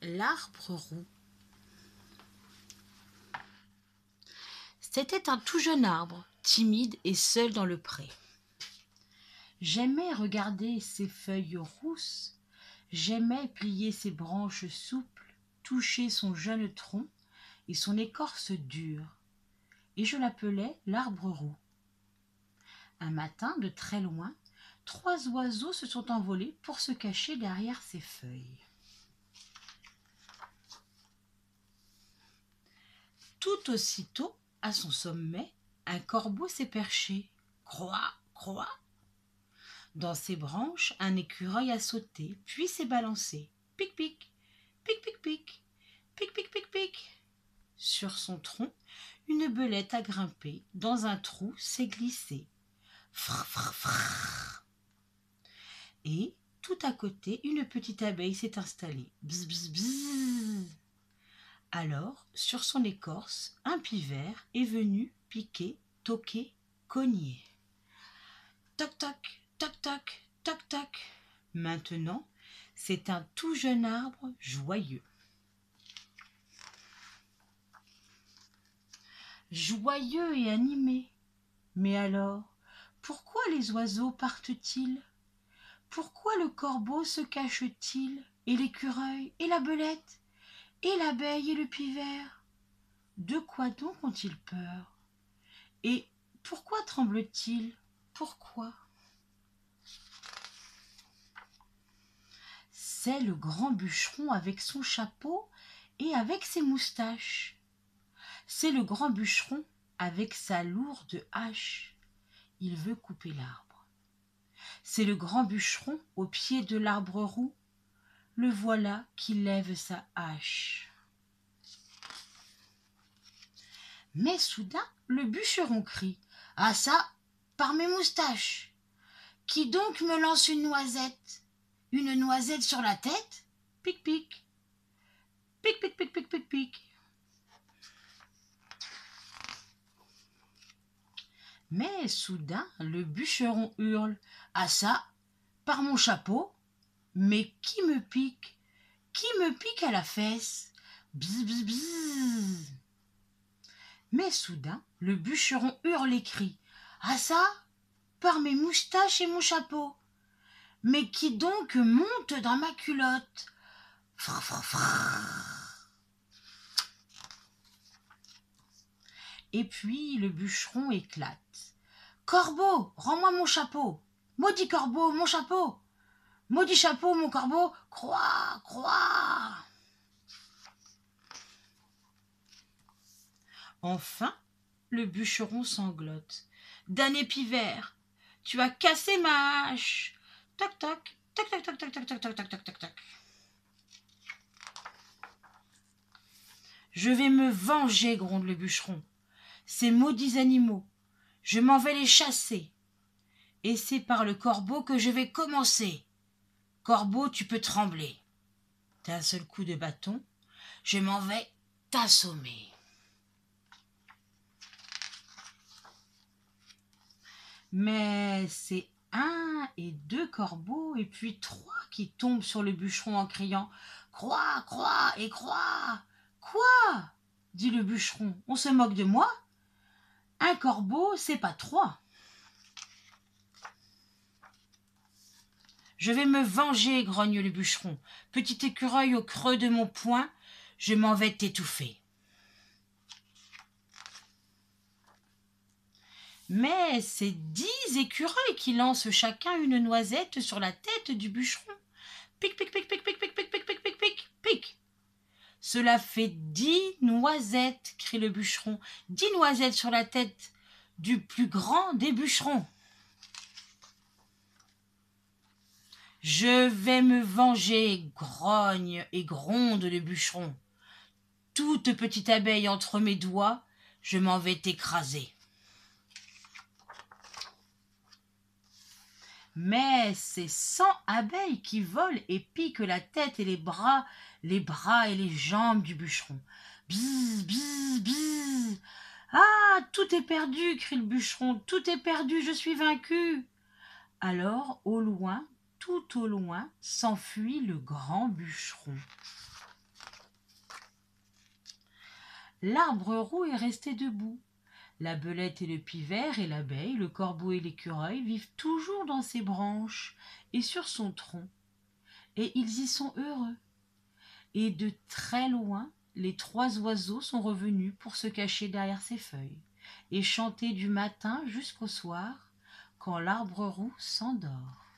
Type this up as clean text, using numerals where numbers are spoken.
L'arbre roux. C'était un tout jeune arbre, timide et seul dans le pré. J'aimais regarder ses feuilles rousses, j'aimais plier ses branches souples, toucher son jeune tronc et son écorce dure, et je l'appelais l'arbre roux. Un matin, de très loin, 3 oiseaux se sont envolés pour se cacher derrière ses feuilles. Tout aussitôt, à son sommet, un corbeau s'est perché. Croix, croix. Dans ses branches, un écureuil a sauté, puis s'est balancé. Pic, pic, pic, pic, pic, pic, pic, pic, pic. Sur son tronc, une belette a grimpé, dans un trou s'est glissée. Frr, frr, frr. Et, tout à côté, une petite abeille s'est installée. Bzz, bzz, bzz. Alors, sur son écorce, un pivert est venu piquer, toquer, cogner. Toc, toc, toc, toc, toc, toc. Maintenant, c'est un tout jeune arbre joyeux. Joyeux et animé. Mais alors, pourquoi les oiseaux partent-ils? Pourquoi le corbeau se cache-t-il? Et l'écureuil, et la belette, et l'abeille et le pivert? De quoi donc ont-ils peur? Et pourquoi tremble-t-il? Pourquoi? C'est le grand bûcheron avec son chapeau et avec ses moustaches. C'est le grand bûcheron avec sa lourde hache. Il veut couper l'arbre. C'est le grand bûcheron au pied de l'arbre roux. Le voilà qui lève sa hache. Mais soudain, le bûcheron crie « Ah ça, par mes moustaches! Qui donc me lance une noisette? Une noisette sur la tête? Pic, pic. Pic, pic, pic, pic, pic, pic. » Mais soudain, le bûcheron hurle « Ah ça, par mon chapeau! Mais qui me pique? Qui me pique à la fesse? Bzz, bzz, bzz. » Mais soudain, le bûcheron hurle et crie « Ah ça, par mes moustaches et mon chapeau! Mais qui donc monte dans ma culotte? Frr, frr, frr. » Et puis le bûcheron éclate. « Corbeau, rends-moi mon chapeau! Maudit corbeau, mon chapeau! Maudit chapeau, mon corbeau! Croix, croix !» Enfin, le bûcheron sanglote. « Damné pivert, tu as cassé ma hache! Toc, toc, toc, toc, toc, toc, toc, toc, toc, toc, toc, toc, toc. Je vais me venger, gronde le bûcheron. Ces maudits animaux, je m'en vais les chasser. Et c'est par le corbeau que je vais commencer. Corbeau, tu peux trembler. D'un seul coup de bâton, je m'en vais t'assommer. Mais c'est 1 et 2 corbeaux et puis 3 qui tombent sur le bûcheron en criant « Croix, croix et croix !»« Quoi ?» dit le bûcheron. « On se moque de moi? Un corbeau, c'est pas 3. » « Je vais me venger, grogne le bûcheron. Petit écureuil au creux de mon poing, je m'en vais t'étouffer. » Mais c'est 10 écureuils qui lancent chacun une noisette sur la tête du bûcheron. Pic, pic, pic, pic, pic, pic, pic, pic, pic, pic, pic, pic. Cela fait 10 noisettes, crie le bûcheron. 10 noisettes sur la tête du plus grand des bûcherons. Je vais me venger, grogne et gronde le bûcheron. Toute petite abeille entre mes doigts, je m'en vais t'écraser. Mais c'est 100 abeilles qui volent et piquent la tête et les bras et les jambes du bûcheron. Bzz, bzz, bzz. Ah, tout est perdu, crie le bûcheron, tout est perdu, je suis vaincu. Alors, au loin, tout au loin, s'enfuit le grand bûcheron. L'arbre roux est resté debout. La belette et le pivert et l'abeille, le corbeau et l'écureuil vivent toujours dans ses branches et sur son tronc, et ils y sont heureux. Et de très loin, les 3 oiseaux sont revenus pour se cacher derrière ses feuilles et chanter du matin jusqu'au soir quand l'arbre roux s'endort.